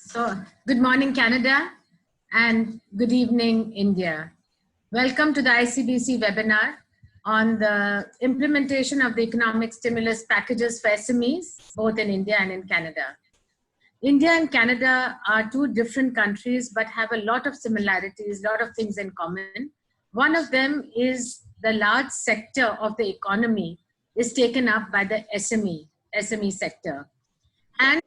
So, good morning, Canada, and good evening, India. Welcome to the ICBC webinar on the implementation of the economic stimulus packages for SMEs, both in India and in Canada. India and Canada are two different countries, but have a lot of similarities, a lot of things in common. One of them is the large sector of the economy is taken up by the SME sector. And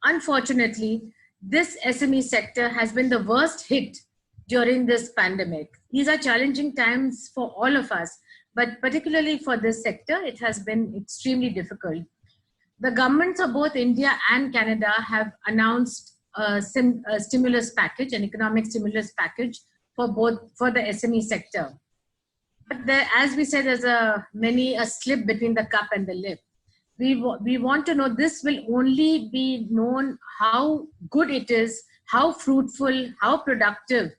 unfortunately, this SME sector has been the worst hit during this pandemic. These are challenging times for all of us, but particularly for this sector, it has been extremely difficult. The governments of both India and Canada have announced a stimulus package, an economic stimulus package for the SME sector. But there, as we said, there's a slip between the cup and the lip. We want to know, this will only be known how good it is, how fruitful, how productive,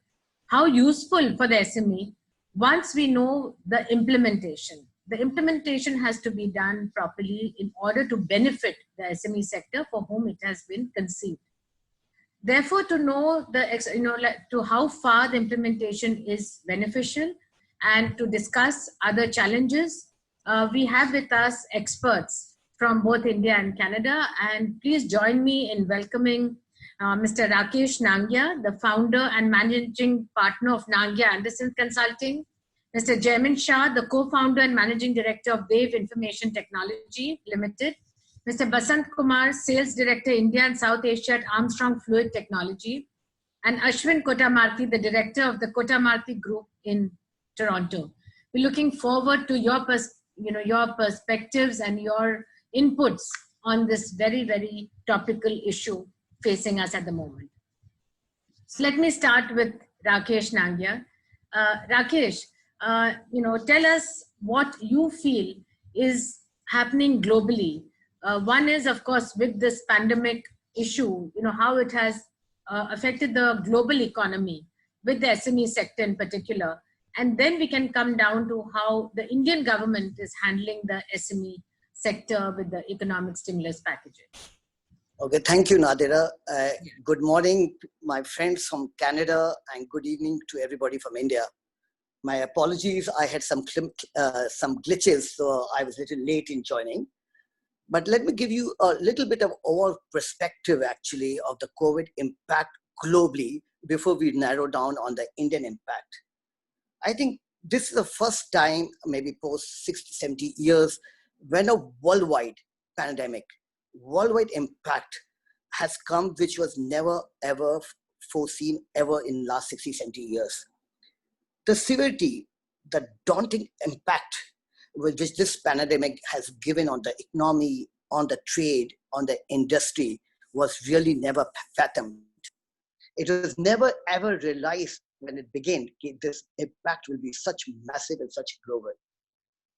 how useful for the SME once we know the implementation. The implementation has to be done properly in order to benefit the SME sector for whom it has been conceived. Therefore, to know to how far the implementation is beneficial and to discuss other challenges, we have with us experts from both India and Canada. And please join me in welcoming Mr. Rakesh Nangia, the founder and managing partner of Nangia Anderson Consulting, Mr. Jaimin Shah, the co-founder and managing director of Wave Information Technology Limited, Mr. Basant Kumar, sales director India and South Asia at Armstrong Fluid Technology, and Ashwin Kotamarthi, the director of the Kotamarthi Group in Toronto. We're looking forward to your perspectives and your inputs on this very, very topical issue facing us at the moment. So let me start with Rakesh Nangia. Rakesh, tell us what you feel is happening globally. One is, of course, with this pandemic issue, how it has affected the global economy with the SME sector in particular. And then we can come down to how the Indian government is handling the SME sector with the economic stimulus packages. Okay, thank you, Nadira. Good morning, my friends from Canada, and good evening to everybody from India. My apologies, I had some glitches, so I was a little late in joining. But let me give you a little bit of overall perspective, actually, of the COVID impact globally before we narrow down on the Indian impact. I think this is the first time, maybe post 60, 70 years, when a worldwide pandemic, worldwide impact has come, which was never ever foreseen ever in last 60, 70 years. The severity, the daunting impact which this pandemic has given on the economy, on the trade, on the industry was really never fathomed. It was never ever realized when it began, this impact will be such massive and such global.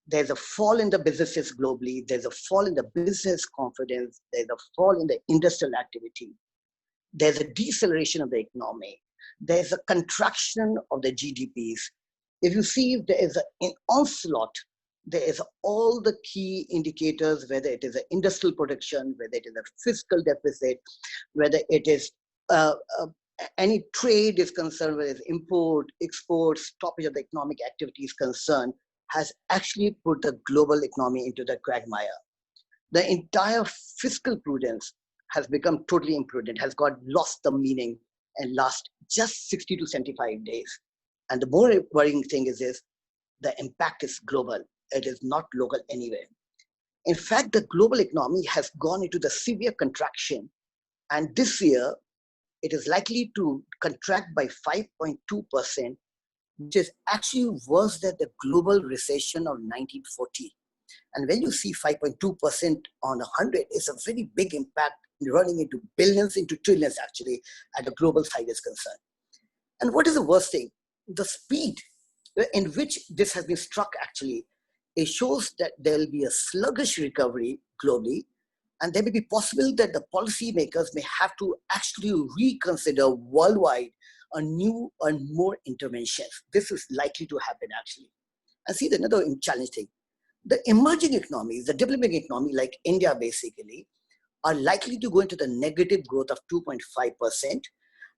There's a fall in the businesses globally. There's a fall in the business confidence. There's a fall in the industrial activity. There's a deceleration of the economy. There's a contraction of the GDPs. If you see, there is an onslaught. There is all the key indicators, whether it is an industrial production, whether it is a fiscal deficit, whether it is any trade is concerned, whether it's import, export, stoppage of the economic activity is concerned, has actually put the global economy into the quagmire. The entire fiscal prudence has become totally imprudent, has got lost the meaning and last just 60 to 75 days. And the more worrying thing is this, the impact is global. It is not local anywhere. In fact, the global economy has gone into the severe contraction. And this year, it is likely to contract by 5.2%, which is actually worse than the global recession of 1940. And when you see 5.2% on 100, it's a very big impact, running into billions, into trillions actually, at the global side is concerned. And what is the worst thing? The speed in which this has been struck actually, it shows that there will be a sluggish recovery globally, and there may be possible that the policymakers may have to actually reconsider worldwide a new and more interventions. This is likely to happen actually. And see, another challenge thing, the emerging economies, the developing economy like India basically, are likely to go into the negative growth of 2.5%.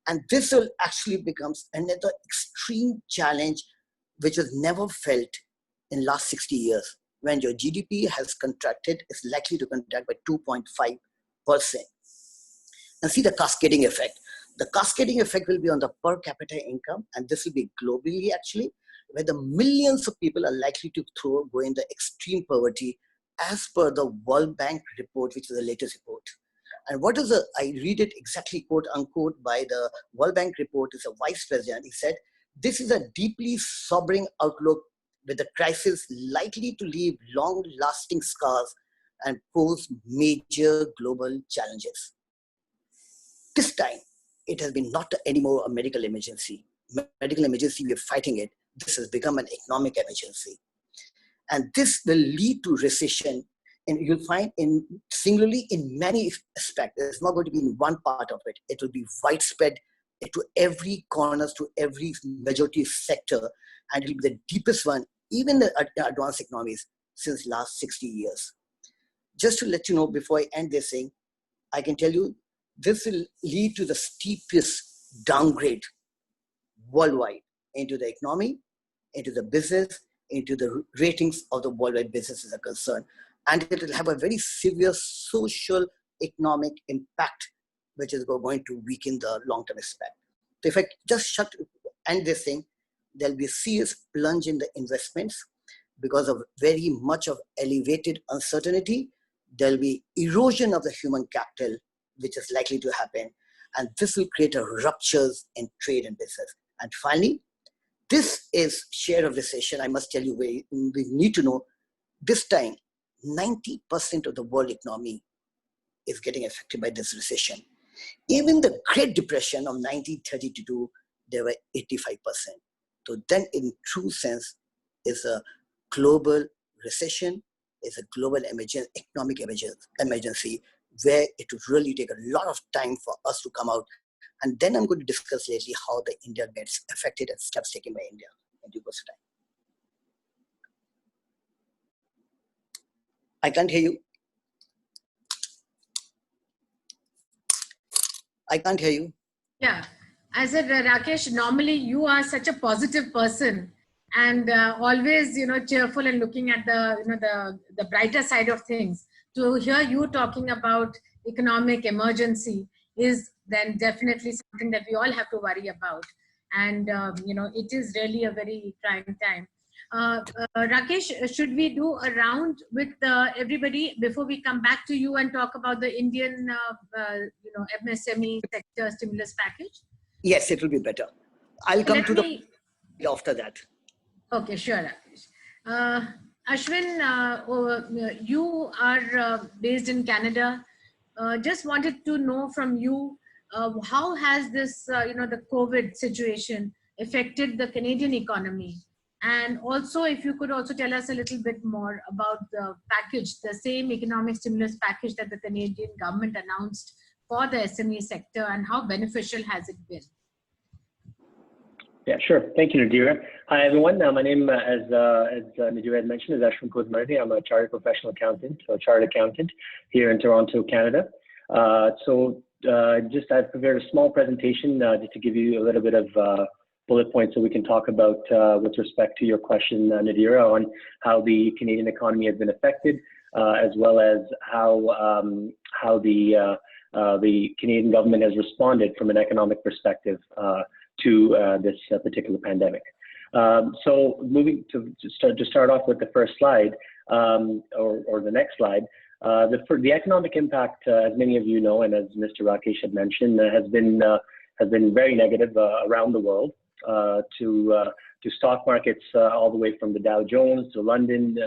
And this will actually become another extreme challenge which was never felt in last 60 years. When your GDP has contracted, it's likely to contract by 2.5%. And see the cascading effect. The cascading effect will be on the per capita income, and this will be globally actually, where the millions of people are likely to go in the extreme poverty as per the World Bank report, which is the latest report. And what is I read it exactly quote unquote by the World Bank report, is a vice president. He said, this is a deeply sobering outlook with the crisis likely to leave long lasting scars and pose major global challenges. This time, it has been not anymore a medical emergency. Medical emergency, we are fighting it. This has become an economic emergency. And this will lead to recession. And you'll find singularly in many aspects. It's not going to be in one part of it. It will be widespread to every corners, to every majority sector. And it will be the deepest one, even the advanced economies, since last 60 years. Just to let you know, before I end this thing, I can tell you, this will lead to the steepest downgrade worldwide into the economy, into the business, into the ratings of the worldwide businesses are concerned. And it will have a very severe social, economic impact, which is going to weaken the long-term aspect. So if I just end this thing, there'll be a serious plunge in the investments because of very much of elevated uncertainty. There'll be erosion of the human capital, which is likely to happen. And this will create a ruptures in trade and business. And finally, this is share of recession. I must tell you, we need to know this time, 90% of the world economy is getting affected by this recession. Even the Great Depression of 1932, there were 85%. So then in true sense, is a global recession, is a global economic emergency, where it would really take a lot of time for us to come out. And then I'm going to discuss lately how the India gets affected and steps taken by India in due course of time. I can't hear you. I can't hear you. Yeah, I said, Rakesh, normally you are such a positive person and always, cheerful and looking at the brighter side of things. To hear you talking about economic emergency is then definitely something that we all have to worry about. And, it is really a very trying time. Rakesh, should we do a round with everybody before we come back to you and talk about the Indian, MSME sector stimulus package? Yes, it will be better. I'll come to the after that. Okay, sure, Rakesh. Ashwin, you are based in Canada. Just wanted to know from you, how has this, the COVID situation affected the Canadian economy? And also, if you could also tell us a little bit more about the package, the same economic stimulus package that the Canadian government announced for the SME sector, and how beneficial has it been? Yeah, sure. Thank you, Nadira. Hi, everyone. My name, as Nadira had mentioned, is Ashwin Kodmardi. I'm a chartered professional accountant, so a chartered accountant here in Toronto, Canada. Just I've prepared a small presentation just to give you a little bit of bullet points so we can talk about with respect to your question, Nadira, on how the Canadian economy has been affected, as well as how the Canadian government has responded from an economic perspective to this particular pandemic. So moving to start off with the first slide, or the next slide, the economic impact, as many of you know, and as Mr. Rakesh had mentioned, has been very negative around the world, to stock markets all the way from the Dow Jones to London,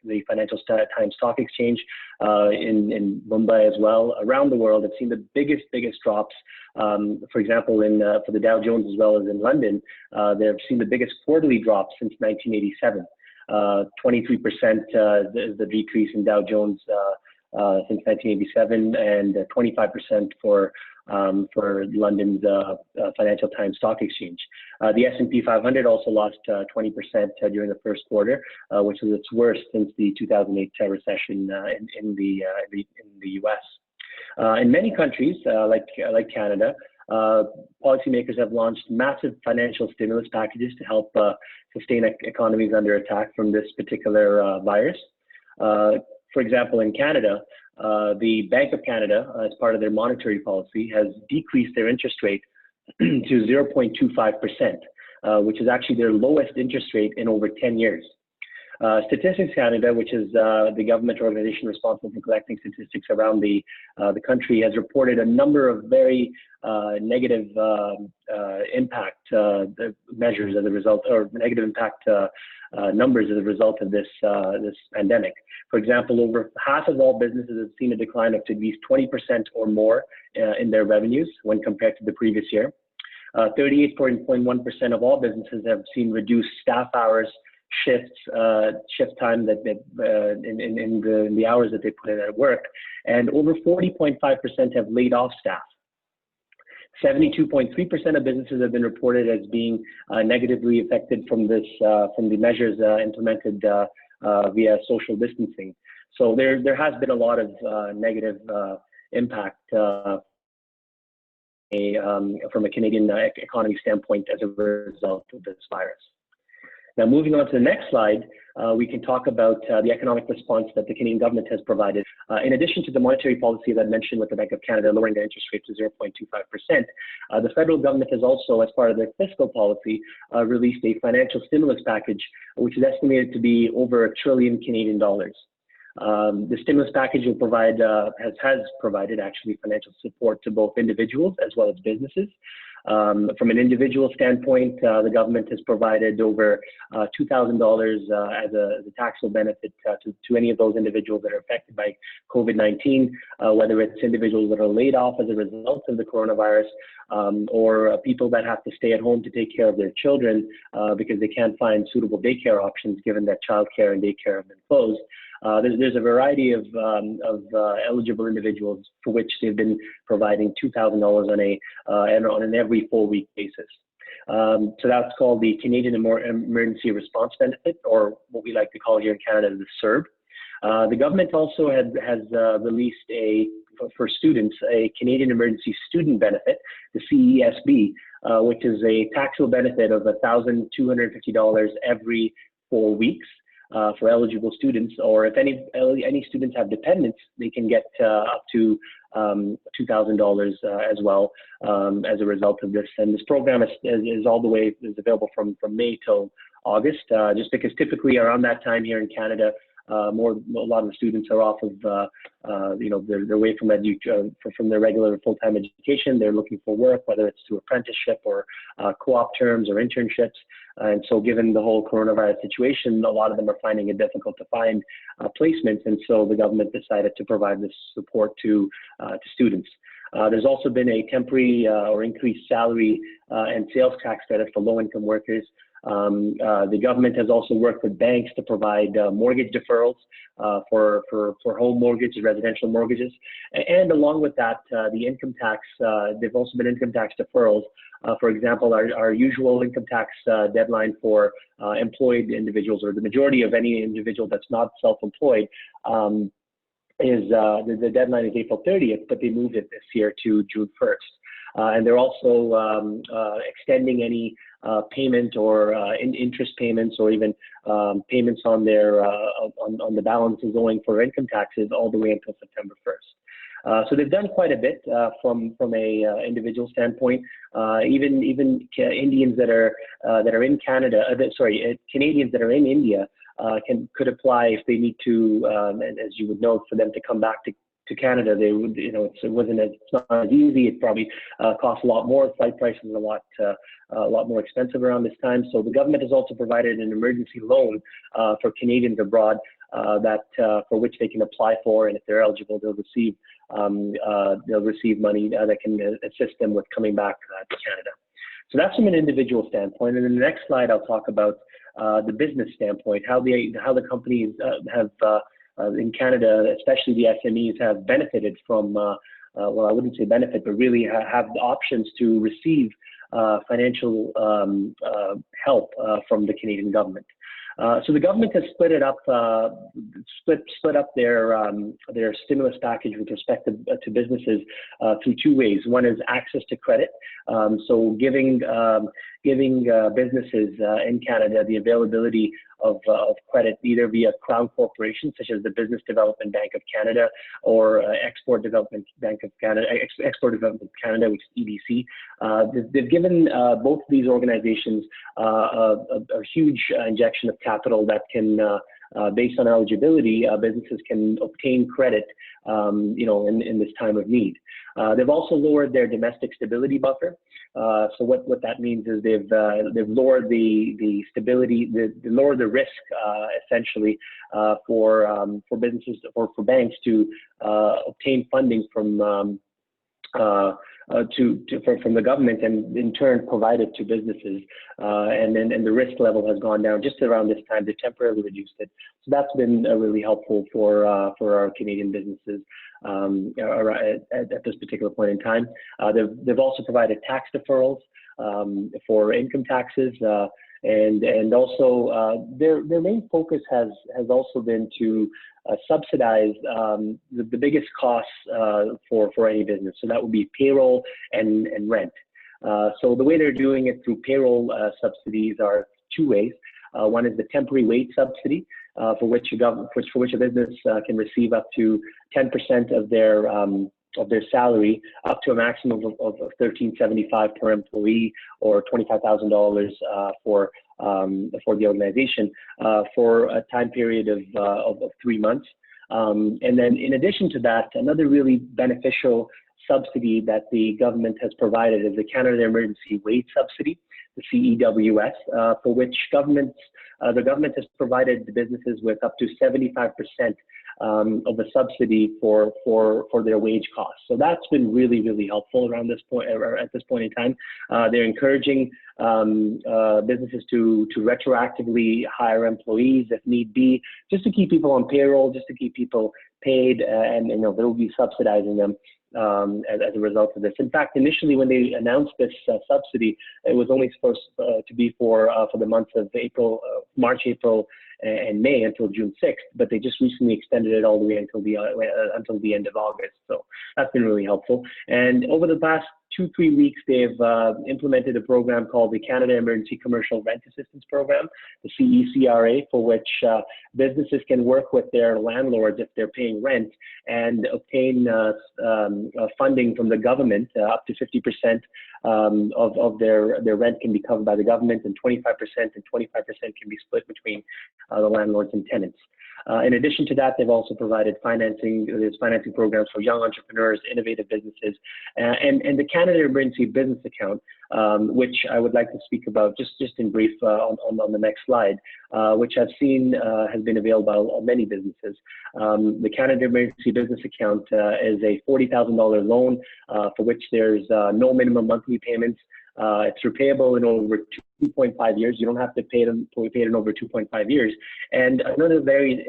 the Financial Times Stock Exchange in Mumbai as well. Around the world, have seen the biggest drops. For example, for the Dow Jones as well as in London, they've seen the biggest quarterly drop since 1987. 23% the decrease in Dow Jones since 1987, and 25% for London's Financial Times Stock Exchange. The S&P 500 also lost 20% during the first quarter, which was its worst since the 2008 recession in the the US. In many countries, like Canada, policymakers have launched massive financial stimulus packages to help sustain economies under attack from this particular virus. For example, in Canada, the Bank of Canada, as part of their monetary policy, has decreased their interest rate to 0.25%, which is actually their lowest interest rate in over 10 years. Statistics Canada, which is the government organization responsible for collecting statistics around the country, has reported a number of very negative impact measures as a result, or negative impact numbers as a result of this pandemic. For example, over half of all businesses have seen a decline of to at least 20% or more in their revenues when compared to the previous year. 38.1% of all businesses have seen reduced staff hours, shifts, shift time that in the hours that they put in at work, and over 40.5% have laid off staff. 72.3% of businesses have been reported as being negatively affected from this, from the measures implemented via social distancing. So there has been a lot of negative impact from a Canadian economy standpoint as a result of this virus. Now, moving on to the next slide, we can talk about the economic response that the Canadian government has provided. In addition to the monetary policy that I mentioned with the Bank of Canada lowering their interest rate to 0.25%, the federal government has also, as part of their fiscal policy, released a financial stimulus package, which is estimated to be over $1 trillion Canadian dollars. The stimulus package will provide, has provided actually financial support to both individuals as well as businesses. From an individual standpoint, the government has provided over $2,000 as a taxable benefit to any of those individuals that are affected by COVID-19, whether it's individuals that are laid off as a result of the coronavirus, or people that have to stay at home to take care of their children because they can't find suitable daycare options given that childcare and daycare have been closed. There's a variety of eligible individuals for which they've been providing $2,000 on an every 4-week basis. So that's called the Canadian Emergency Response Benefit, or what we like to call here in Canada the CERB. The government also has released for students a Canadian Emergency Student Benefit, the CESB, which is a taxable benefit of $1,250 every 4 weeks. For eligible students, or if any students have dependents, they can get up to $2,000 as well as a result of this. And this program is all the way available from May till August, just because typically around that time here in Canada, a lot of the students are off of, they're away from their regular full-time education. They're looking for work, whether it's through apprenticeship or co-op terms or internships. And so given the whole coronavirus situation, a lot of them are finding it difficult to find placements. And so the government decided to provide this support to students. There's also been a temporary or increased salary and sales tax credit for low-income workers. The government has also worked with banks to provide mortgage deferrals for home mortgages, residential mortgages. And along with that, the income tax, there've also been income tax deferrals. For example, our usual income tax deadline for employed individuals, or the majority of any individual that's not self-employed, is the deadline is April 30th, but they moved it this year to June 1st. And they're also extending any payment or interest payments, or even payments on their on the balances owing for income taxes all the way until September 1st. So they've done quite a bit from a individual standpoint. Even Indians that are in Canada, Canadians that are in India could apply if they need to, as you would know, for them to come back to Canada. They would, it's not as easy. It probably costs a lot more. Flight prices are a lot more expensive around this time. So the government has also provided an emergency loan for Canadians abroad for which they can apply for, and if they're eligible, they'll receive money that can assist them with coming back to Canada. So that's from an individual standpoint. And in the next slide, I'll talk about the business standpoint, how the companies have in Canada, especially the SMEs, have benefited from, well, I wouldn't say benefit, but really have the options to receive financial help from the Canadian government. So the government has split it up, split up their stimulus package with respect to businesses through two ways. One is access to credit, so giving businesses in Canada the availability of credit either via Crown corporations such as the Business Development Bank of Canada or Export Development Bank of Canada, Export Development Canada, which is EDC. They've given both of these organizations a huge injection of capital that can, based on eligibility, businesses can obtain credit, in this time of need. They've also lowered their domestic stability buffer. So what that means is they've lowered the stability, they lowered the risk essentially for businesses or for banks to obtain funding from the government and in turn provide it to businesses, and the risk level has gone down just around this time. They temporarily reduced it, so that's been really helpful for our Canadian businesses at this particular point in time. They've also provided tax deferrals for income taxes, and also their main focus has also been to subsidize the biggest costs for any business. So that would be payroll and rent. So the way they're doing it through payroll subsidies are two ways. One is the temporary wage subsidy, for which a business can receive up to 10% of their salary, up to a maximum of $13.75 per employee, or $25,000 for the organization for a time period of 3 months. And then in addition to that, another really beneficial subsidy that the government has provided is the Canada Emergency Wage Subsidy, the CEWS, for which the government has provided the businesses with up to 75% of the subsidy for their wage costs. So that's been really, really helpful around this point, or at this point in time. They're encouraging businesses to retroactively hire employees if need be, just to keep people on payroll, just to keep people paid, and they'll be subsidizing them as a result of this. In fact, initially when they announced this subsidy, it was only supposed to be for the months of March, April, and May until June 6th, but they just recently extended it all the way until the end of August. So that's been really helpful. And over the past 2-3 weeks, they've implemented a program called the Canada Emergency Commercial Rent Assistance Program, the CECRA, for which businesses can work with their landlords if they're paying rent and obtain funding from the government. Up to 50% of their rent can be covered by the government, and 25% can be split between the landlords and tenants. In addition to that, they've also provided financing. There's financing programs for young entrepreneurs, innovative businesses, and the Canada Emergency Business Account, which I would like to speak about just in brief on the next slide, which I've seen has been available by many businesses. The Canada Emergency Business Account is a $40,000 loan for which there's no minimum monthly payments. It's repayable in over 2.5 years. You don't have to pay it in over 2.5 years. And another very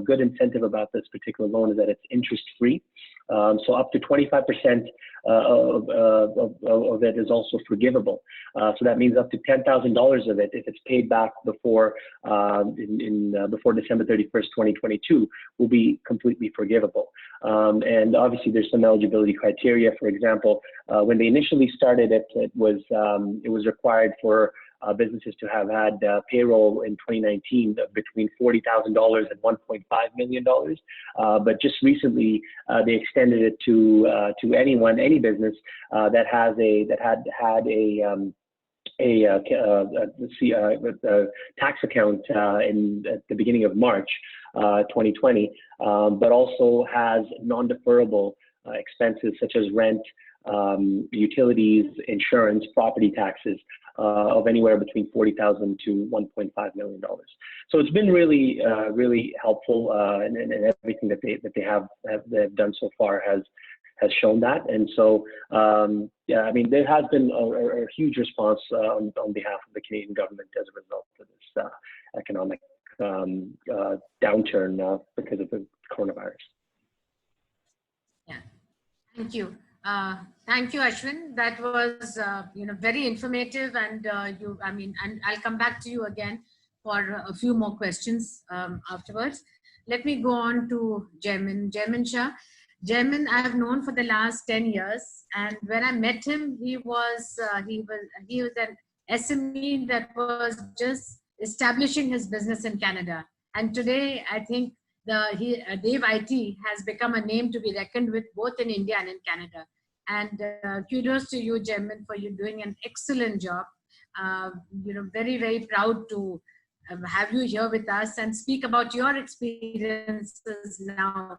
good incentive about this particular loan is that it's interest-free. So up to 25% of it is also forgivable. So that means up to $10,000 of it, if it's paid back before December 31st, 2022, will be completely forgivable. And obviously, there's some eligibility criteria. For example, when they initially started it, it was required for businesses to have had payroll in 2019 between $40,000 and $1.5 million. But just recently, they extended it to any business that had a tax account at the beginning of March 2020, but also has non-deferrable expenses such as rent, utilities, insurance, property taxes of anywhere between $40,000 to $1.5 million. So it's been really, really helpful, and everything that they've done so far has shown that. And so, yeah, I mean, there has been a huge response on behalf of the Canadian government as a result of this economic downturn because of the coronavirus. Yeah, thank you. Thank you, Ashwin. That was, very informative, and and I'll come back to you again for a few more questions afterwards. Let me go on to Jaimin Shah. Jaimin, I have known for the last 10 years, and when I met him, he was an SME that was just establishing his business in Canada. And today, I think Dave IT has become a name to be reckoned with both in India and in Canada. And kudos to you, Jaimin, for you doing an excellent job. Very, very proud to have you here with us and speak about your experiences now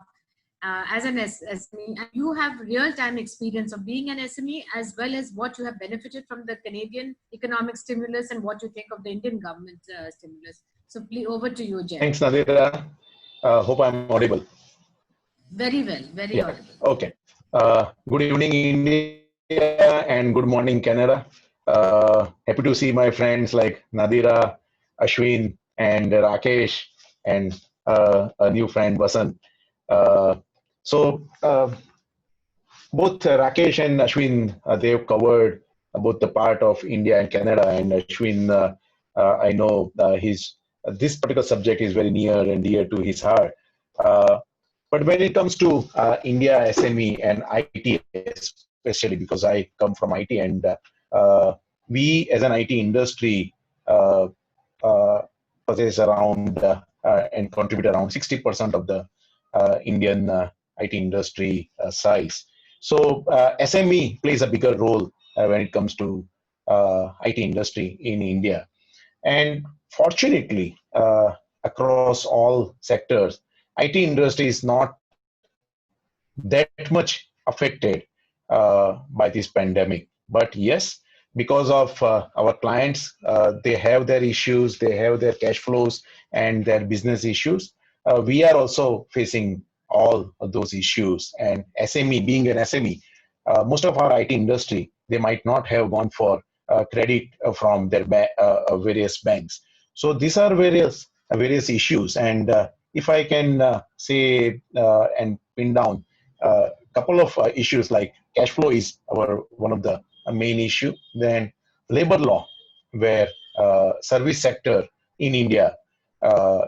as an SME. And you have real-time experience of being an SME, as well as what you have benefited from the Canadian economic stimulus and what you think of the Indian government stimulus. So please, over to you, Jay. Thanks, Nadira. Hope I'm audible. Very well, very audible. Okay. Good evening, India, and good morning, Canada. Happy to see my friends like Nadira, Ashwin, and Rakesh, and a new friend, Vasan. Both Rakesh and Ashwin, they've covered both the part of India and Canada, and Ashwin, I know this particular subject is very near and dear to his heart. But when it comes to India SME and IT, especially because I come from IT, and we as an IT industry possess around and contribute around 60% of the Indian IT industry size. So SME plays a bigger role when it comes to IT industry in India. And fortunately, across all sectors, IT industry is not that much affected by this pandemic. But yes, because of our clients, they have their issues, they have their cash flows and their business issues. We are also facing all of those issues. And SME, being an SME, most of our IT industry, they might not have gone for credit from their various banks. So these are various issues. And if I can say and pin down a couple of issues, like cash flow is one of the main issue. Then labor law, where service sector in India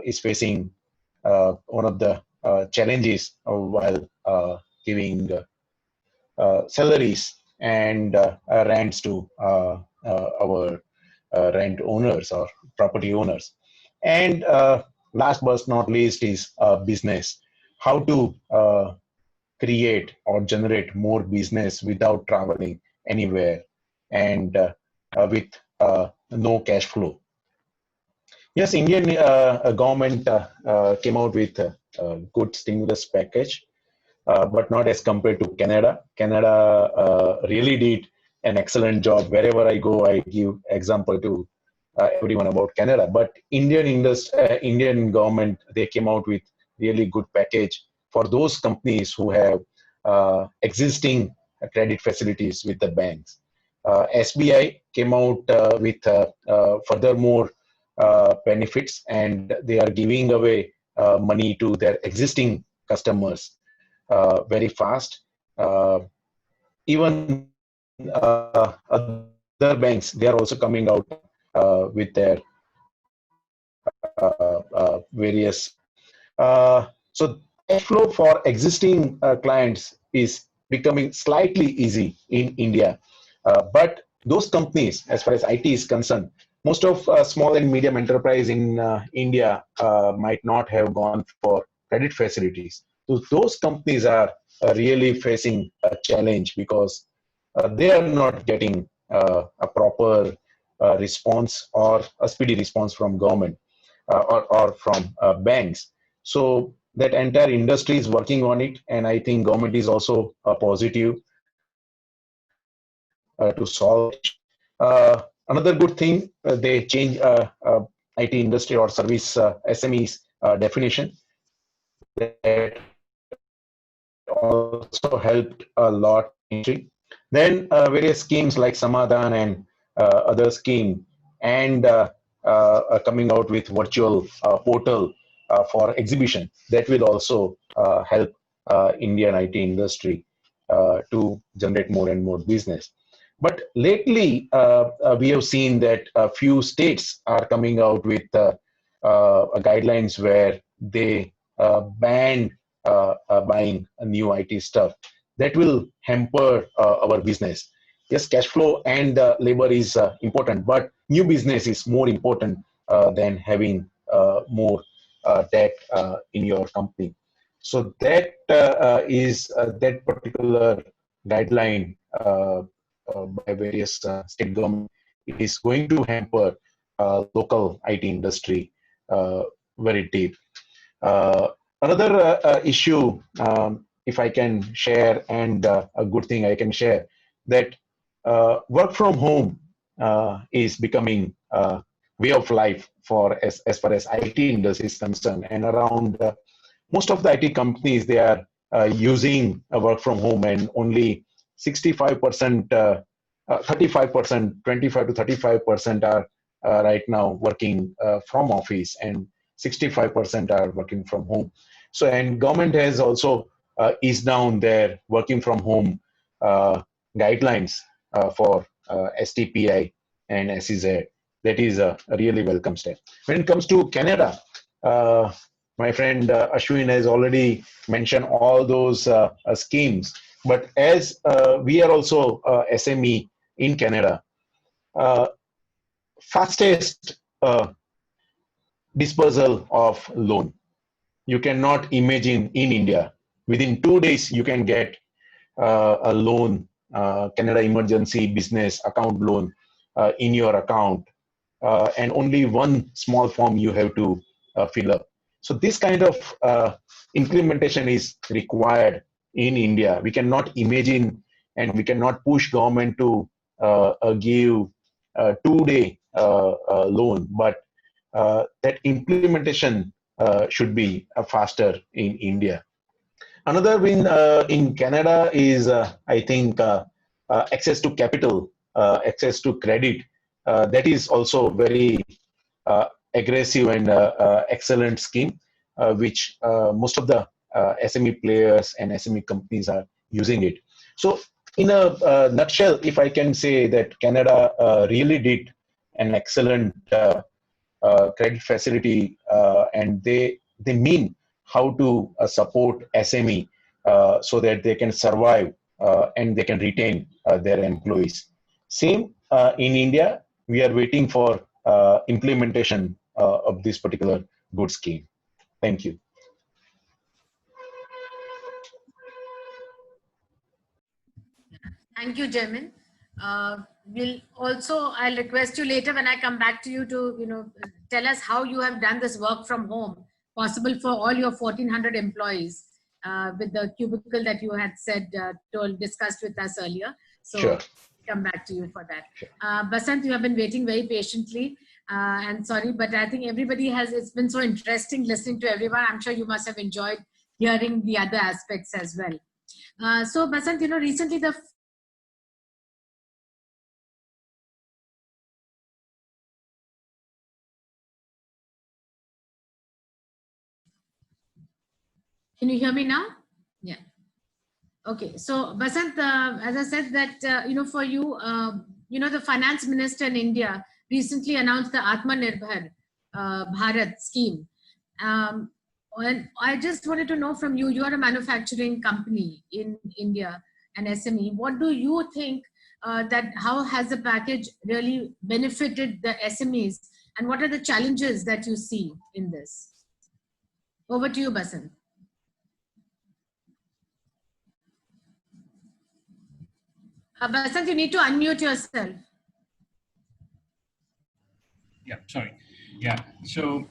is facing one of the challenges while giving salaries and rents to our rent owners or property owners. And last but not least is business. How to create or generate more business without traveling anywhere and with no cash flow. Yes, Indian government came out with a good stimulus package, but not as compared to Canada. Canada really did an excellent job. Wherever I go, I give example to everyone about Canada. But Indian government, they came out with really good package for those companies who have existing credit facilities with the banks. SBI came out with furthermore benefits, and they are giving away money to their existing customers very fast. Even other banks, they are also coming out with their various. So cash flow for existing clients is becoming slightly easy in India. But those companies, as far as IT is concerned, most of small and medium enterprise in India might not have gone for credit facilities. So those companies are really facing a challenge because they are not getting a proper response or a speedy response from government or from banks. So that entire industry is working on it, and I think government is also positive to solve. Another good thing, they change IT industry or service SMEs definition. That also helped a lot. Then various schemes like Samadhan and other scheme, and coming out with virtual portal for exhibition, that will also help Indian IT industry to generate more and more business. But lately, we have seen that a few states are coming out with guidelines where they ban buying new IT stuff, that will hamper our business. Yes, cash flow and labor is important, but new business is more important than having more debt in your company. So that is that particular guideline by various state government is going to hamper local IT industry very deep. Uh, Another issue, if I can share, and a good thing I can share, that work from home is becoming way of life for as far as IT industry is concerned, and around most of the IT companies, they are using work from home, and only 65%, 35%, 25 to 35% are right now working from office, and 65% are working from home. So, and government has also eased down their working from home guidelines for STPI and SEZ. That is a really welcome step. When it comes to Canada, my friend Ashwin has already mentioned all those schemes. But as we are also SME in Canada, fastest dispersal of loan. You cannot imagine in India. Within 2 days, you can get a loan, Canada Emergency Business Account loan in your account, and only one small form you have to fill up. So this kind of implementation is required in India. We cannot imagine, and we cannot push government to give a 2-day loan, but that implementation should be faster in India. Another win in Canada is, I think, access to capital, access to credit. That is also very aggressive and excellent scheme, which most of the SME players and SME companies are using it. So, in a nutshell, if I can say that Canada really did an excellent credit facility, and they mean how to support SME so that they can survive and they can retain their employees. Same in India, we are waiting for implementation of this particular good scheme. Thank you. Thank you, Jamin. I'll request you later when I come back to you to, tell us how you have done this work from home, possible for all your 1,400 employees with the cubicle that you had discussed with us earlier. So Sure. Come back to you for that. Sure. Basant, you have been waiting very patiently. And sorry, but I think it's been so interesting listening to everyone. I'm sure you must have enjoyed hearing the other aspects as well. So Basant, recently Can you hear me now? Yeah. Okay. So Basant, as I said that, for you, the finance minister in India recently announced the Atmanirbhar Bharat scheme. And I just wanted to know from you, you are a manufacturing company in India, an SME. What do you think how has the package really benefited the SMEs, and what are the challenges that you see in this? Over to you, Basant. Basant, you need to unmute yourself. Yeah, sorry. Yeah, so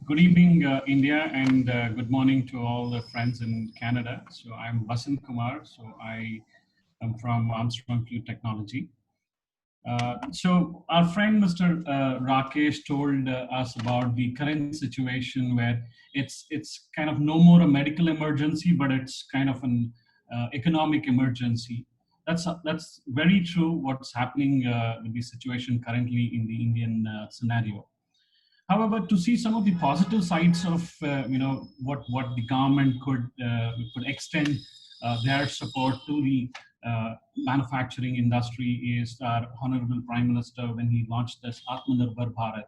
good evening, India, and good morning to all the friends in Canada. So I'm Basant Kumar. So I am from Armstrong Fluid Technology. So our friend Mr. Rakesh told us about the current situation where it's kind of no more a medical emergency, but it's kind of an economic emergency. That's very true. What's happening with the situation currently in the Indian scenario. However, to see some of the positive sides of what the government could extend their support to the manufacturing industry is our Honorable Prime Minister when he launched this Atmanirbhar Bharat.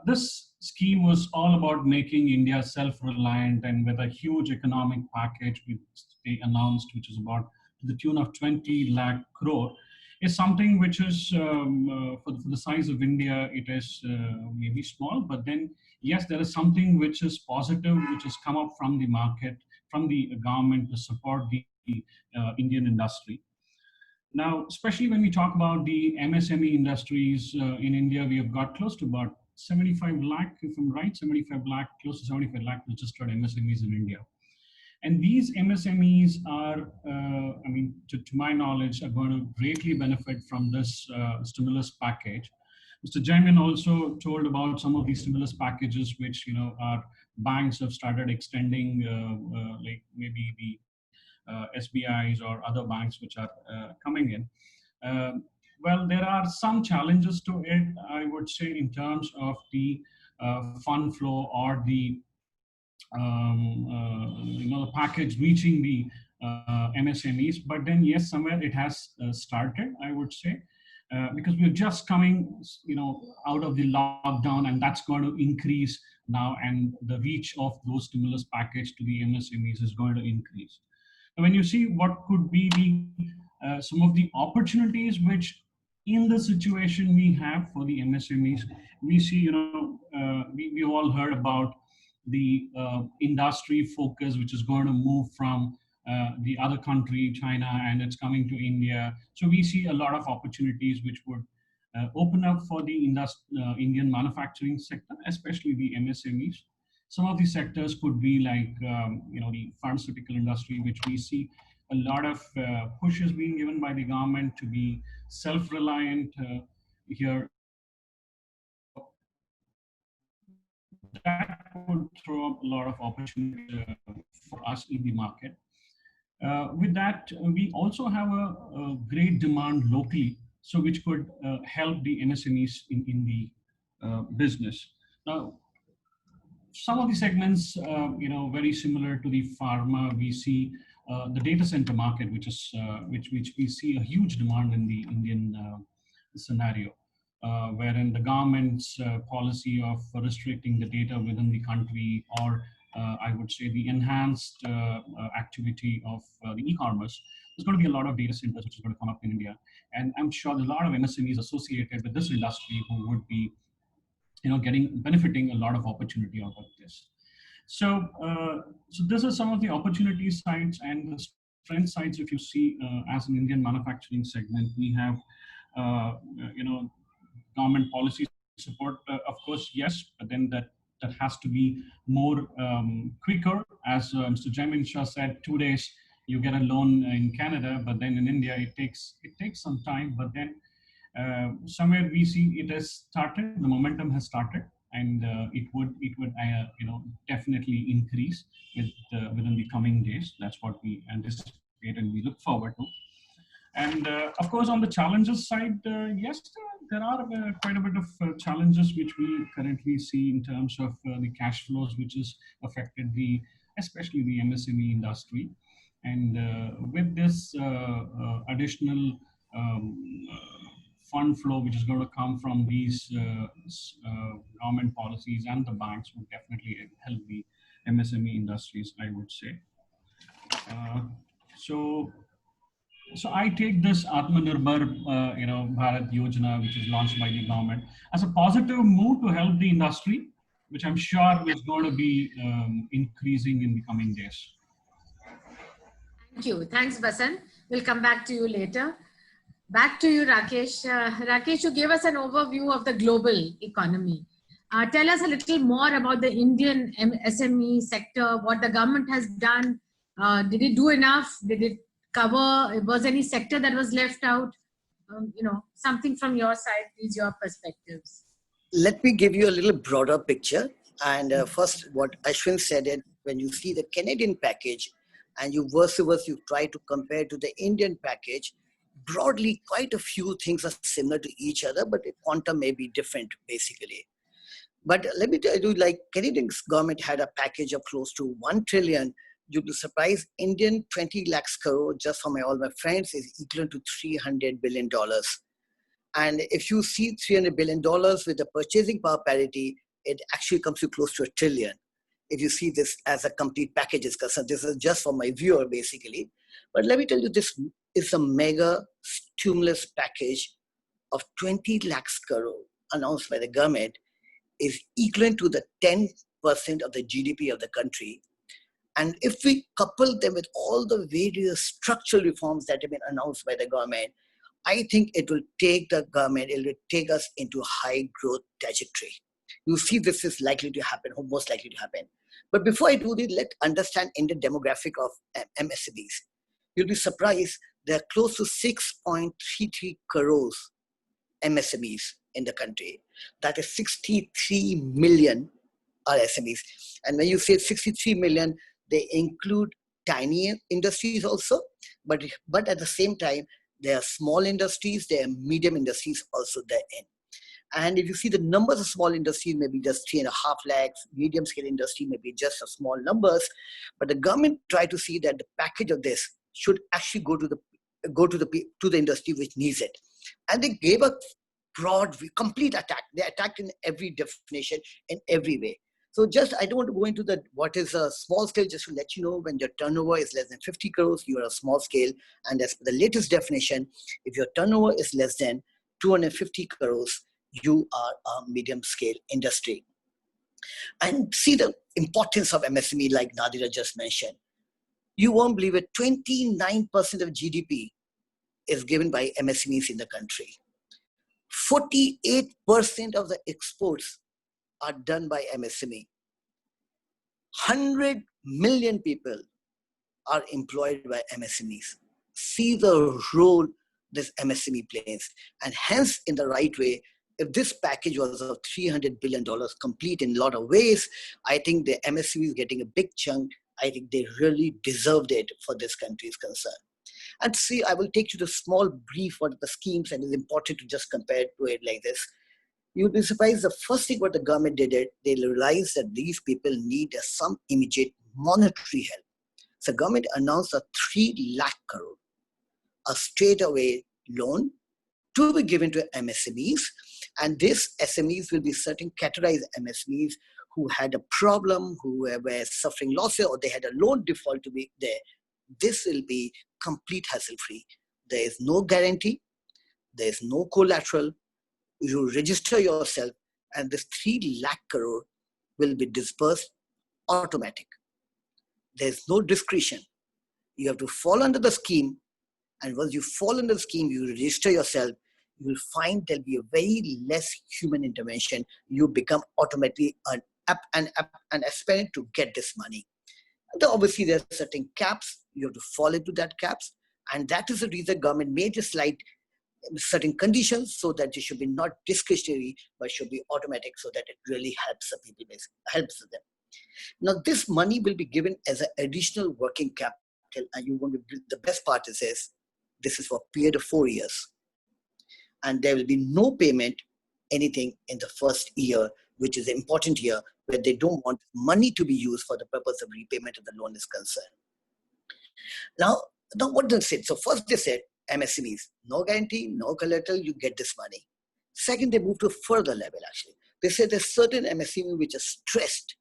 This scheme was all about making India self-reliant, and with a huge economic package which they announced, which is about to the tune of 20 lakh crore, is something which is, for the size of India, it is maybe small, but then, yes, there is something which is positive, which has come up from the market, from the government to support the Indian industry. Now, especially when we talk about the MSME industries in India, we have got close to about 75 lakh, if I'm right, 75 lakh, close to 75 lakh registered MSMEs in India. And these MSMEs are, I mean, to my knowledge, are going to greatly benefit from this stimulus package. Mr. Jaimin also told about some of these stimulus packages, which, you know, our banks have started extending, like maybe the SBIs or other banks which are coming in. Well, there are some challenges to it, I would say, in terms of the fund flow or the you know, the package reaching the MSMEs. But then, yes, somewhere it has started, I would say, because we're just coming, you know, out of the lockdown, and that's going to increase now, and the reach of those stimulus package to the MSMEs is going to increase. And when you see what could be the some of the opportunities which in the situation we have for the MSMEs, we see, you know, we all heard about the industry focus, which is going to move from the other country, China, and it's coming to India. So we see a lot of opportunities which would open up for the Indian manufacturing sector, especially the MSMEs. Some of these sectors could be like, you know, the pharmaceutical industry, which we see a lot of pushes being given by the government to be self-reliant here. That would throw up a lot of opportunity for us in the market. With that, we also have a great demand locally, so which could help the MSMEs in the business. Now, some of the segments, you know, very similar to the pharma, we see the data center market, which is which we see a huge demand in the Indian scenario. Wherein the government's policy of restricting the data within the country, or I would say the enhanced activity of the e-commerce, there's going to be a lot of data centers which is going to come up in India. And I'm sure there's a lot of MSMEs associated with this industry who would be, you know, benefiting a lot of opportunity out of this. So, so this is some of the opportunity sides and the strength sides. If you see, as an Indian manufacturing segment, we have, you know, government policy support, of course, yes, but then that has to be more quicker. As Mr. Jaimin Shah said, 2 days you get a loan in Canada, but then in India it takes some time. But then somewhere we see it has started, the momentum has started, and it would you know, definitely increase within the coming days. That's what we anticipate and we look forward to. And of course, on the challenges side, yes, there are quite a bit of challenges which we currently see in terms of the cash flows, which has affected especially the MSME industry. And with this additional fund flow, which is going to come from these government policies and the banks, would definitely help the MSME industries, I would say. So I take this Atmanirbhar, you know, Bharat Yojana, which is launched by the government, as a positive move to help the industry, which I'm sure is going to be increasing in the coming days. Thank you. Thanks, Basan. We'll come back to you later. Back to you, Rakesh. Rakesh, you gave us an overview of the global economy. Tell us a little more about the Indian SME sector, what the government has done. Did it do enough? Did it cover? Was any sector that was left out? You know, something from your side, please, your perspectives. Let me give you a little broader picture. And first, what Ashwin said, when you see the Canadian package and you try to compare to the Indian package, broadly, quite a few things are similar to each other, but the quantum may be different, basically. But let me tell you, like, Canadian government had a package of close to 1 trillion. You'd be surprised, Indian 20 lakhs crore, just for all my friends, is equivalent to $300 billion. And if you see $300 billion with the purchasing power parity, it actually comes to close to $1 trillion. If you see this as a complete package is concerned, this is just for my viewer basically. But let me tell you, this is a mega stimulus package of 20 lakhs crore announced by the government, is equivalent to the 10% of the GDP of the country. And if we couple them with all the various structural reforms that have been announced by the government, I think it will take the government, it will take us into a high growth trajectory. You see this is likely to happen, or most likely to happen. But before I do this, let's understand Indian demographic of MSMEs. You'll be surprised, there are close to 6.33 crores MSMEs in the country. That is 63 million are SMEs. And when you say 63 million, they include tiny industries also, but at the same time, there are small industries, there are medium industries also therein. And if you see the numbers of small industries, maybe just 3.5 lakhs, medium scale industry, maybe just a small numbers, but the government tried to see that the package of this should actually go to the industry which needs it. And they gave a broad, complete attack. They attacked in every definition, in every way. So just, I don't want to go into what is a small scale, just to let you know, when your turnover is less than 50 crores, you are a small scale. And as per the latest definition, if your turnover is less than 250 crores, you are a medium scale industry. And see the importance of MSME, like Nadira just mentioned. You won't believe it, 29% of GDP is given by MSMEs in the country. 48% of the exports are done by MSME. 100 million people are employed by MSMEs. See the role this MSME plays. And hence, in the right way, if this package was of $300 billion complete in a lot of ways, I think the MSME is getting a big chunk. I think they really deserved it for this country's concern. And see, I will take you to a small brief what the schemes, and it's important to just compare to it like this. You'll be surprised, the first thing what the government did, they realized that these people need some immediate monetary help. So government announced a 3 lakh crore, a straightaway loan to be given to MSMEs. And this SMEs will be certain categorized MSMEs who had a problem, who were suffering losses, or they had a loan default to be there. This will be complete hassle-free. There is no guarantee. There is no collateral. You register yourself, and this 3 lakh crore will be disbursed automatic. There's no discretion. You have to fall under the scheme, and once you fall under the scheme, you register yourself, you will find there'll be a very less human intervention. You become automatically an aspirant to get this money. And obviously, there are certain caps. You have to fall into that caps, and that is the reason government made a slight certain conditions so that it should be not discretionary, but should be automatic, so that it really helps the people, helps them. Now, this money will be given as an additional working capital, and you want to. The best part is this is for a period of 4 years, and there will be no payment, anything in the first year, which is an important year where they don't want money to be used for the purpose of repayment of the loan is concerned. Now what they said? So first they said MSMEs, no guarantee, no collateral, you get this money. Second, they moved to a further level actually. They said there's certain MSMEs which are stressed,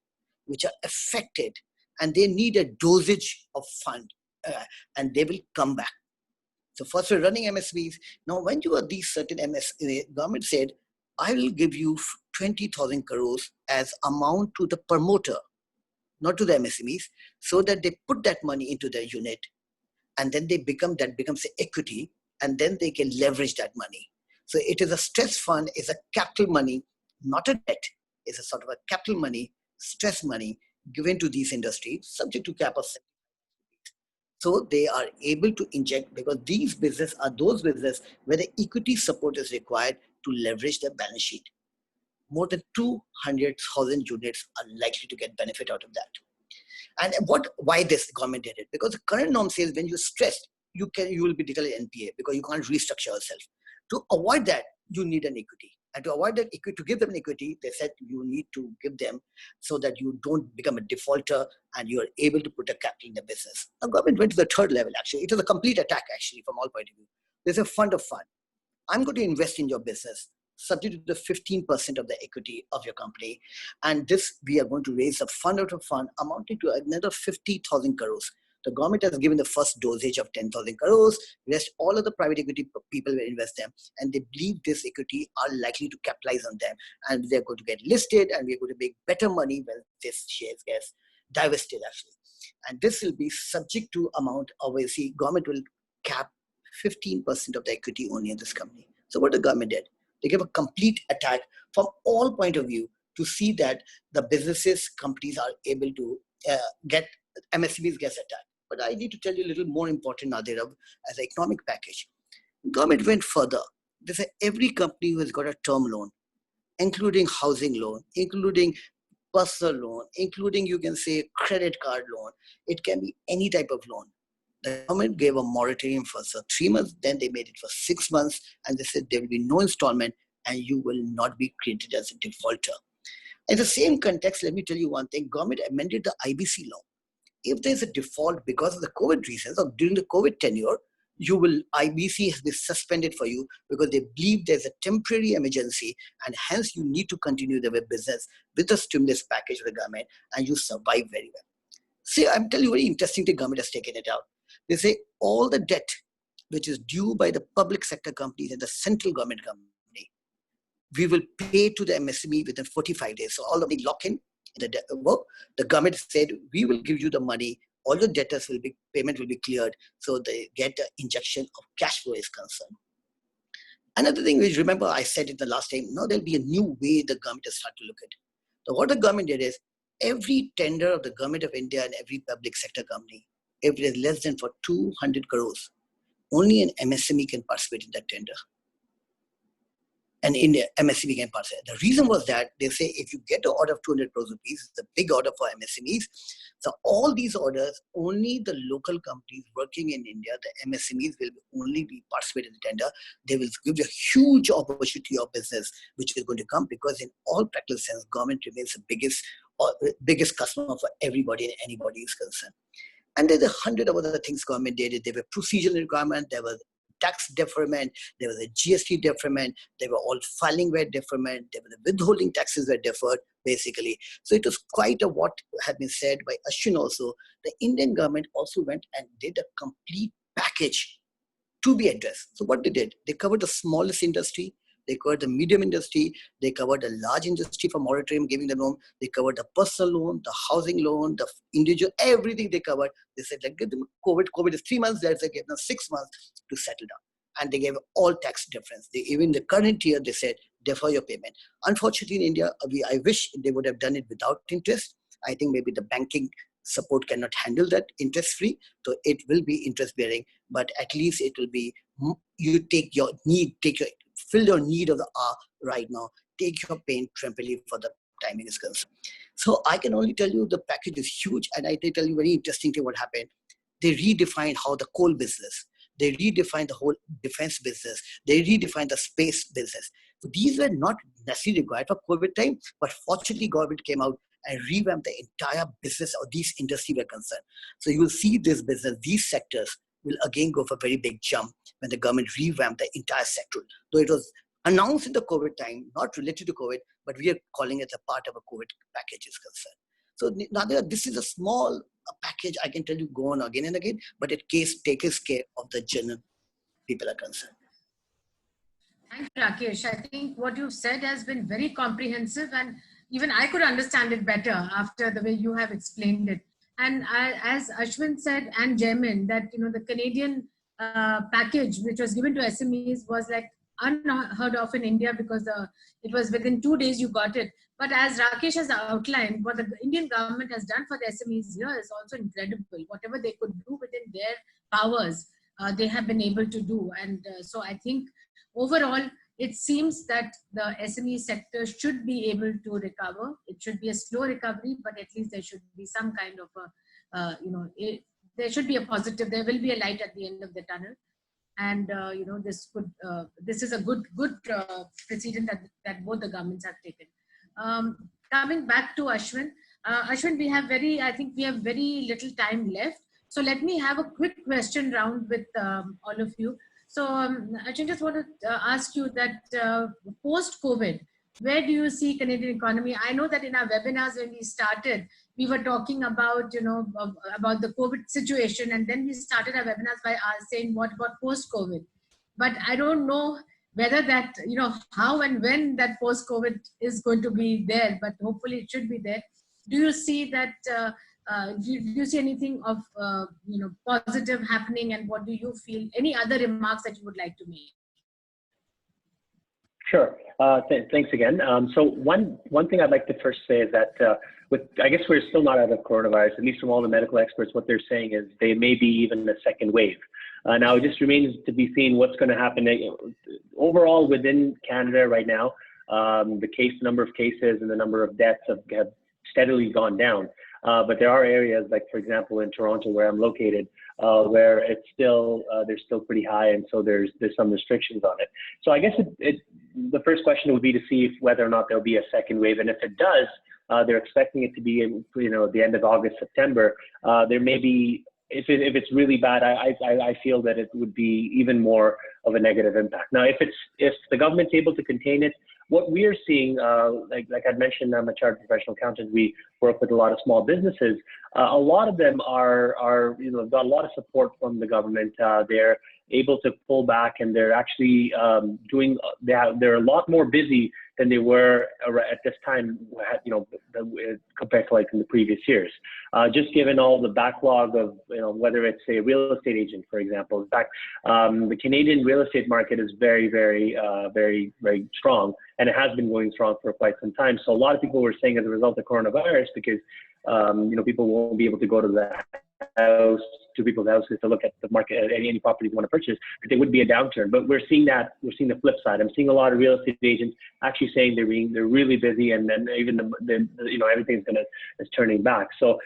which are affected, and they need a dosage of fund, and they will come back. So first we're running MSMEs. Now when you are these certain MSMEs, government said, I will give you 20,000 crores as amount to the promoter, not to the MSMEs, so that they put that money into their unit, and then that becomes the equity, and then they can leverage that money. So it is a stress fund, is a capital money, not a debt. It's a sort of a capital money, stress money given to these industries, subject to cap of 70. So they are able to inject, because these businesses are those businesses where the equity support is required to leverage the balance sheet. More than 200,000 units are likely to get benefit out of that. And why this government did it? Because the current norm says when you're stressed, you will be declared NPA because you can't restructure yourself. To avoid that, you need an equity. And to avoid that equity, to give them an equity, they said you need to give them so that you don't become a defaulter and you are able to put a capital in the business. The government went to the third level actually. It was a complete attack actually from all point of view. There's a fund of fund. I'm going to invest in your business, subject to the 15% of the equity of your company. And this, we are going to raise a fund out of fund amounting to another 50,000 crores. The government has given the first dosage of 10,000 crores. Rest all of the private equity people will invest them, and they believe this equity are likely to capitalize on them, and they're going to get listed, and we're going to make better money when this shares gets divested actually. And this will be subject to amount. Obviously, government will cap 15% of the equity only in this company. So what the government did, they gave a complete attack from all point of view to see that the businesses, companies are able to get MSMEs gets attacked. But I need to tell you a little more important, Nadir, as an economic package. Government went further. They said every company who has got a term loan, including housing loan, including personal loan, including you can say credit card loan, it can be any type of loan. The government gave a moratorium for 3 months, then they made it for 6 months, and they said there will be no installment and you will not be treated as a defaulter. In the same context, let me tell you one thing, government amended the IBC law. If there's a default because of the COVID reasons or during the COVID tenure, IBC has been suspended for you because they believe there's a temporary emergency and hence you need to continue the business with the stimulus package of the government and you survive very well. See, I'm telling you very interesting thing, government has taken it out. They say all the debt which is due by the public sector companies and the central government company, we will pay to the MSME within 45 days. So all of the lock-in, the government said, we will give you the money, all the debtors will be, payment will be cleared, so they get the injection of cash flow is concerned. Another thing which, remember I said it the last time, now there'll be a new way the government has started to look at it. So what the government did is, every tender of the government of India and every public sector company, if it is less than for 200 crores, only an MSME can participate in that tender. And India, MSME can participate. The reason was that they say if you get an order of 200 crores rupees, it's a big order for MSMEs. So all these orders, only the local companies working in India, the MSMEs will only be participating in the tender. They will give you a huge opportunity of business, which is going to come because in all practical sense, government remains the biggest customer for everybody and anybody is concerned. And there's 100 of other things government did. There were procedural requirements, there was tax deferment, there was a GST deferment, there were all filing were deferment, there were the withholding taxes were deferred, basically. So it was quite a what had been said by Ashwin also. The Indian government also went and did a complete package to be addressed. So what they did, they covered the smallest industry, they covered the medium industry, they covered the large industry for moratorium, giving the loan, they covered the personal loan, the housing loan, the individual, everything they covered. They said, like, give them COVID is 3 months, they gave them 6 months to settle down. And they gave all tax difference. Even the current year, they said, defer your payment. Unfortunately, in India, I wish they would have done it without interest. I think maybe the banking support cannot handle that interest-free, so it will be interest-bearing, but at least it will be, you take your need, fill your need of the hour right now, take your pain temporarily for the timing is concerned. So I can only tell you the package is huge, and I tell you very interesting thing what happened. They redefined how the coal business, they redefined the whole defense business, they redefined the space business. So these were not necessarily required for COVID time, but fortunately government came out and revamped the entire business of these industry were concerned. So you will see this business, these sectors will again go for a very big jump when the government revamped the entire sector. Though it was announced in the COVID time, not related to COVID, but we are calling it a part of a COVID package is concerned. So now this is a small package, I can tell you go on again and again, but it takes care of the general people are concerned. Thank you, Rakesh. I think what you've said has been very comprehensive, and even I could understand it better after the way you have explained it. And as Ashwin said, and Jaimin, that the Canadian package which was given to SMEs was like unheard of in India because it was within 2 days you got it. But as Rakesh has outlined, what the Indian government has done for the SMEs here is also incredible. Whatever they could do within their powers, they have been able to do. And so I think overall, it seems that the SME sector should be able to recover. It should be a slow recovery, but at least there should be some kind of there should be a positive. There will be a light at the end of the tunnel, and this is a good precedent that both the governments have taken. Coming back to Ashwin, Ashwin, I think we have very little time left. So let me have a quick question round with all of you. So I just want to ask you that post-COVID, where do you see Canadian economy? I know that in our webinars when we started, we were talking about, about the COVID situation, and then we started our webinars by saying what about post-COVID. But I don't know whether that, how and when that post-COVID is going to be there, but hopefully it should be there. Do you see that, do you see anything of, positive happening, and what do you feel? Any other remarks that you would like to make? Sure. Thanks again. So one thing I'd like to first say is that I guess we're still not out of coronavirus, at least from all the medical experts. What they're saying is they may be even a second wave. Now it just remains to be seen what's going to happen overall within Canada right now. The number of cases and the number of deaths have steadily gone down. But there are areas like, for example, in Toronto, where I'm located, where it's still they're still pretty high, and so there's some restrictions on it. So I guess the first question would be to see whether or not there'll be a second wave, and if it does, they're expecting it to be at the end of August, September. There may be, if it's really bad, I feel that it would be even more of a negative impact. Now, if the government's able to contain it, what we are seeing, like I'd mentioned, I'm a chartered professional accountant. We work with a lot of small businesses. A lot of them are got a lot of support from the government. They're able to pull back, and they're actually they're a lot more busy than they were at this time, compared to like in the previous years. Just given all the backlog of, whether it's a real estate agent, for example. In fact, the Canadian real estate market is very, very, very, very strong, and it has been going strong for quite some time. So a lot of people were saying as a result of coronavirus, because people won't be able to go to the house, to people's houses to look at the market, at any property they want to purchase, that there would be a downturn. But we're seeing the flip side. I'm seeing a lot of real estate agents actually saying they're really busy, and then even everything's is turning back. So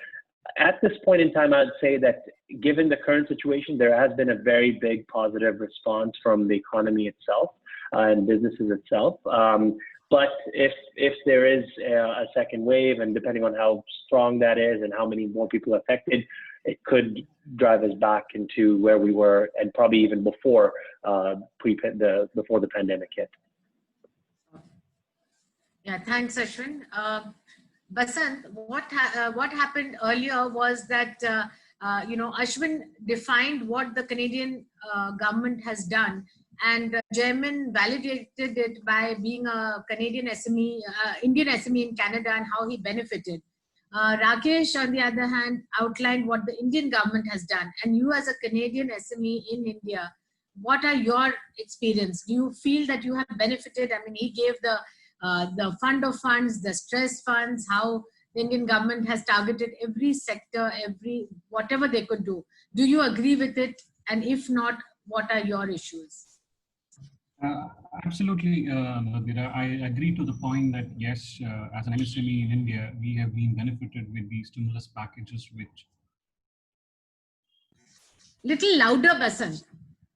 at this point in time, I'd say that given the current situation, there has been a very big positive response from the economy itself and businesses itself. But if there is a second wave, and depending on how strong that is and how many more people are affected, it could drive us back into where we were, and probably even before before the pandemic hit. Yeah, thanks, Ashwin. Basant, what happened earlier was that Ashwin defined what the Canadian government has done, and Jaimin validated it by being a Canadian SME, Indian SME in Canada, and how he benefited. Rakesh, on the other hand, outlined what the Indian government has done. And you, as a Canadian SME in India, what are your experience? Do you feel that you have benefited? I mean, he gave the fund of funds, the stress funds, how the Indian government has targeted every sector, whatever they could do. Do you agree with it? And if not, what are your issues? Absolutely, Nadira. I agree to the point that yes, as an MSME in India, we have been benefited with the stimulus packages, which. Little louder, Basant.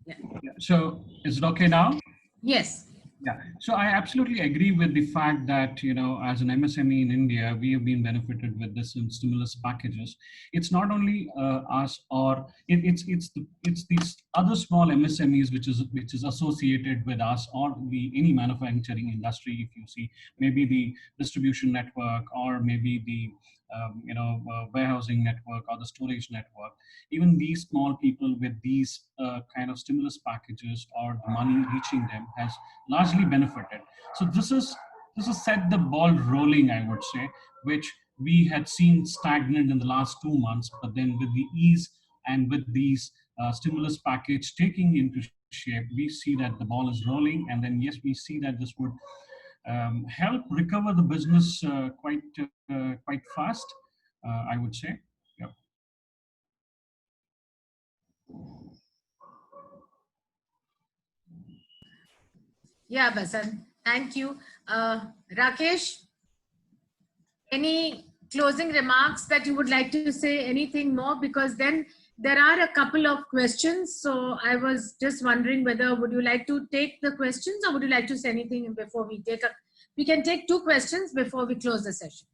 Yeah. So is it okay now? Yes. Yeah, so I absolutely agree with the fact that, as an MSME in India, we have been benefited with this stimulus packages. It's not only us, or it's these other small MSMEs which is associated with us, or any manufacturing industry. If you see, maybe the distribution network, or maybe the warehousing network, or the storage network. Even these small people with these kind of stimulus packages, or the money reaching them, has largely benefited. So this is set the ball rolling, I would say, which we had seen stagnant in the last 2 months. But then with the ease and with these stimulus package taking into shape, we see that the ball is rolling, and then yes, we see that this would help recover the business quite fast, I would say. Yep. Yeah, Basant, thank you. Rakesh, any closing remarks that you would like to say? Anything more? Because then there are a couple of questions. So I was just wondering whether would you like to take the questions, or would you like to say anything before we take we can take 2 questions before we close the session.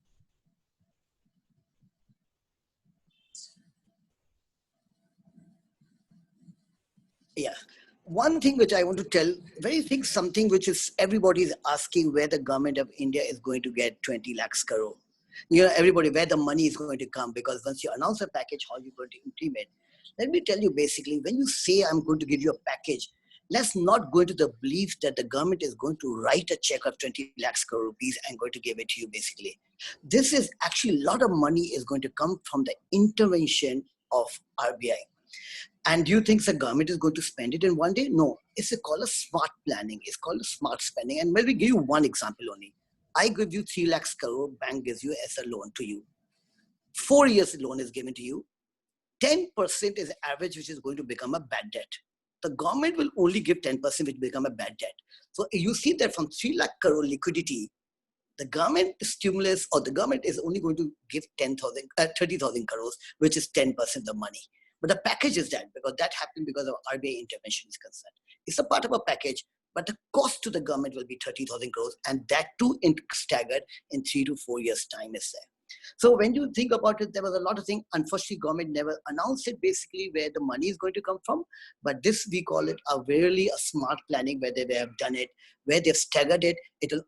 Yeah. one thing which I want to tell, something which is everybody is asking where the government of India is going to get 20 lakhs crore. Everybody, where the money is going to come, because once you announce a package, how you're going to implement. Let me tell you, basically, when you say I'm going to give you a package, let's not go into the belief that the government is going to write a check of 20 lakhs crore rupees and going to give it to you, basically. This is actually, a lot of money is going to come from the intervention of RBI. And do you think the government is going to spend it in one day? No, it's called a smart planning. It's called a smart spending. And let me give you one example only. I give you 3 lakhs crore, bank gives you as a loan to you. 4 years loan is given to you. 10% is average, which is going to become a bad debt. The government will only give 10%, which become a bad debt. So you see that from 3 lakh crore liquidity, the government stimulus or the government is only going to give 30,000 crores, which is 10% of the money. But the package is that, because that happened because of RBI intervention is concerned. It's a part of a package, but the cost to the government will be 30,000 crores, and that too staggered in 3 to 4 years' time is there. So when you think about it, there was a lot of things. Unfortunately, government never announced it basically where the money is going to come from. But this, we call it a smart planning where they have done it, where they've staggered it.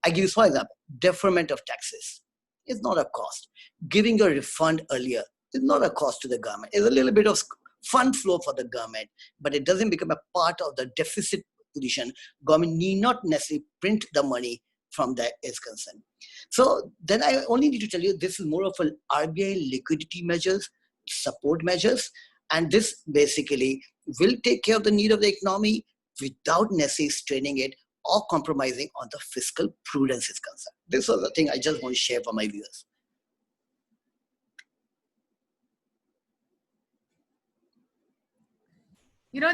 I give you for example, deferment of taxes is not a cost. Giving a refund earlier is not a cost to the government. It's a little bit of fund flow for the government, but it doesn't become a part of the deficit position. Government need not necessarily print the money from that is concerned. So then I only need to tell you, this is more of an RBI liquidity measures, support measures, and this basically will take care of the need of the economy without necessarily straining it or compromising on the fiscal prudence is concerned. This was the thing I just want to share for my viewers.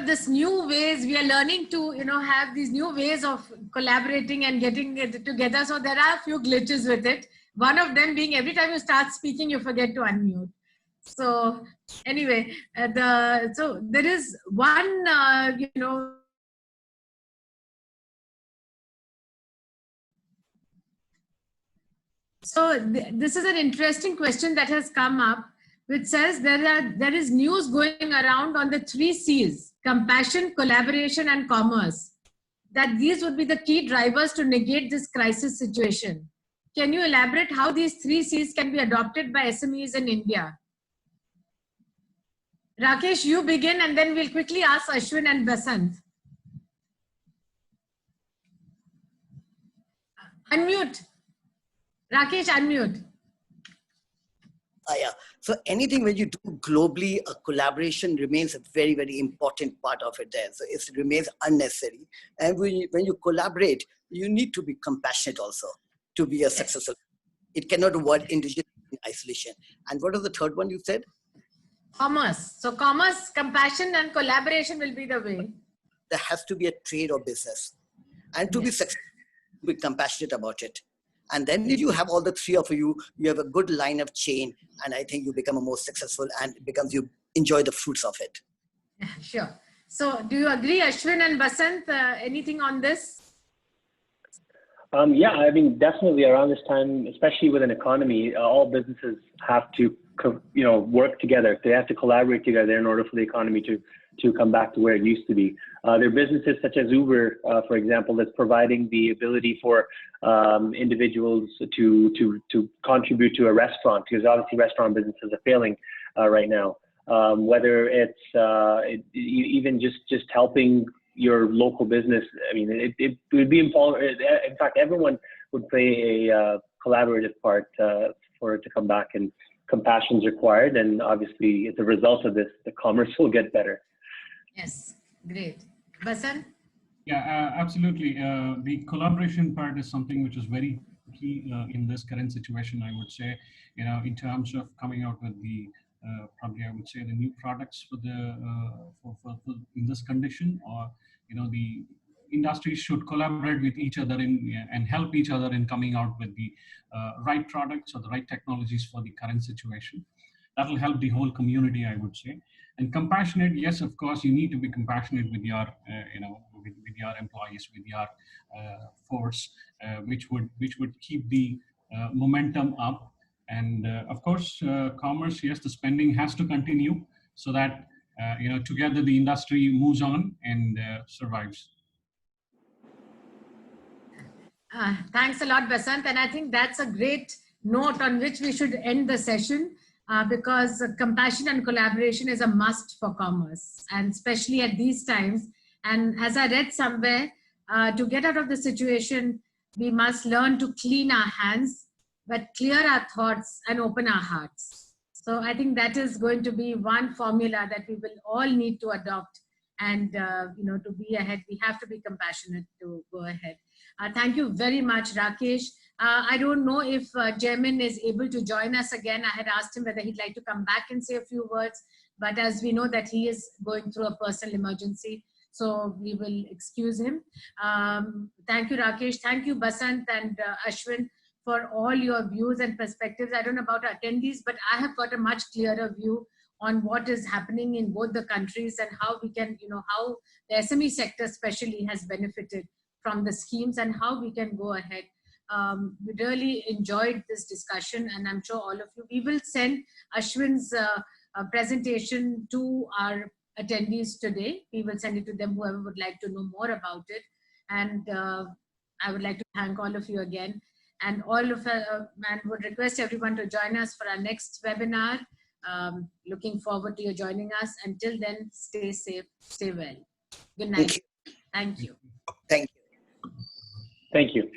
This new ways we are learning to, have these new ways of collaborating and getting it together. So there are a few glitches with it. One of them being every time you start speaking, you forget to unmute. So anyway, so there is one, so this is an interesting question that has come up, which says there is news going around on the 3 C's, compassion, collaboration, and commerce, that these would be the key drivers to negate this crisis situation. Can you elaborate how these 3 C's can be adopted by SMEs in India? Rakesh, you begin, and then we'll quickly ask Ashwin and Basant. Unmute. Rakesh, unmute. Yeah. So anything when you do globally, a collaboration remains a very, very important part of it there. So it remains unnecessary. And when you collaborate, you need to be compassionate also to be a successful. It cannot work individually in isolation. And what was the third one you said? Commerce. So commerce, compassion, and collaboration will be the way. There has to be a trade or business. And to be successful, be compassionate about it. And then if you have all the 3 of you, you have a good line of chain, and I think you become a more successful, and it becomes you enjoy the fruits of it. Sure. So do you agree, Ashwin and Basant, anything on this? Yeah, I mean, definitely around this time, especially with an economy, all businesses have to, work together. They have to collaborate together in order for the economy to come back to where it used to be. There are businesses such as Uber, for example, that's providing the ability for individuals to contribute to a restaurant, because obviously restaurant businesses are failing right now. Whether it's even just helping your local business. I mean, it would be important. In fact, everyone would play a collaborative part for it to come back, and compassion is required. And obviously, as a result of this, the commerce will get better. Yes, great. Basant? Yeah, absolutely. The collaboration part is something which is very key in this current situation, I would say, in terms of coming out with the probably I would say the new products for the for in this condition, or the industries should collaborate with each other and help each other in coming out with the right products or the right technologies for the current situation. That will help the whole community, I would say. And compassionate, yes, of course, you need to be compassionate with your with your employees, with your force, which would keep the momentum up. And of course, commerce, yes, the spending has to continue, so that together the industry moves on and survives. Thanks a lot, Basant. And I think that's a great note on which we should end the session because compassion and collaboration is a must for commerce, and especially at these times. And as I read somewhere, to get out of the situation, we must learn to clean our hands, but clear our thoughts and open our hearts. So I think that is going to be one formula that we will all need to adopt. And to be ahead, we have to be compassionate to go ahead. Thank you very much, Rakesh. I don't know if Jaimin is able to join us again. I had asked him whether he'd like to come back and say a few words, but as we know that he is going through a personal emergency, so we will excuse him. Thank you, Rakesh. Thank you, Basant and Ashwin, for all your views and perspectives. I don't know about attendees, but I have got a much clearer view on what is happening in both the countries and how we can, how the SME sector especially has benefited from the schemes and how we can go ahead. We really enjoyed this discussion, and I'm sure all of you, we will send Ashwin's presentation to our attendees today. We will send it to them, whoever would like to know more about it. And I would like to thank all of you again, and and would request everyone to join us for our next webinar. Looking forward to you joining us. Until then, stay safe, stay well. Good night. Thank you. Thank you. Thank you. Thank you.